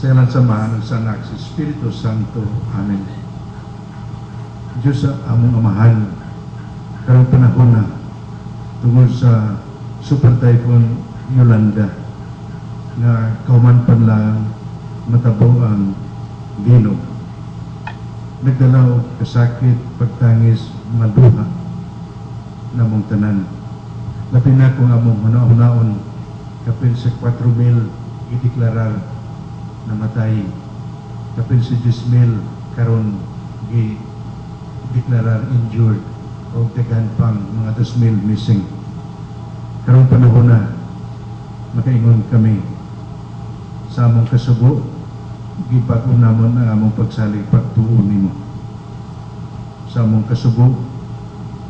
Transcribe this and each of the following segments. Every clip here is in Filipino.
Sa ngalan sa Ama, ng sa Anak, sa Espiritu Santo. Amen. Diyos among amahan, karong panahon na tungkol sa Super Typhoon Yolanda na kauman pa lang matabo ang ginog. Nagdalaw kasakit, pagtangis, mga duha na mong tanan. Lapin na kung among hunaon kapil sa 4,000 ideklarar namatay, kapil si 10,000 karon gi-deklarar injured o tegan pang mga 2,000 missing. Karong panahon na makaingon kami sa among kasubo, gipag-un namon ang among pagsalig pagtuo nimo. Sa among kasubo,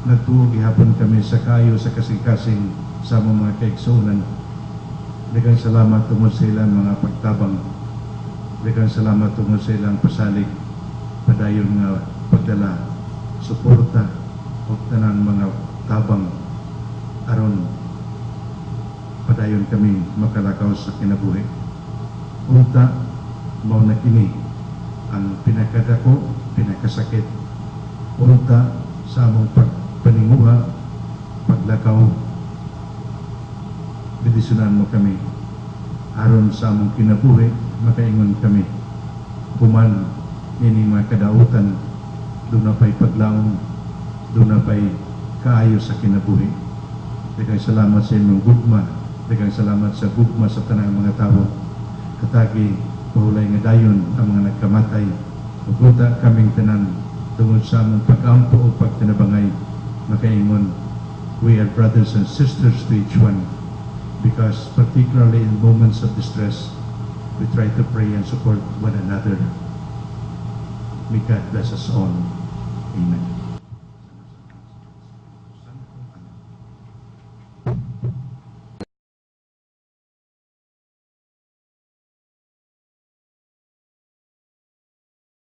nagtuo gihapon kami sa kayo sa kasing-kasing sa among mga kaigsuonan. Daghang salamat tungod sa ilang mga pagtabang. Daghang salamat tungod sa ilang pasalig, padayon nga pagdala, suporta o tanan mga tabang aron padayon kami makalakaw sa kinabuhi. Unta, mao na kini ang pinakadako, pinakasakit. Unta sa among pagpaninguha, paglakaw, bidisunan mo kami aron sa among kinabuhi, makaingon kami human nini mga kadautan, doon na pa'y paglaong, doon na pa'y kaayo sa kinabuhi. Daghang salamat sa inyong gugma, daghang salamat sa gugma sa tanang mga tao. Katagi pahulay nga dayon ang mga nagkamatay, uguta kaming tanan tungod sa among pag-ampo o pagtinabangay, makaingon we are brothers and sisters to each one, because particularly in moments of distress we try to pray and support one another. May God bless us all.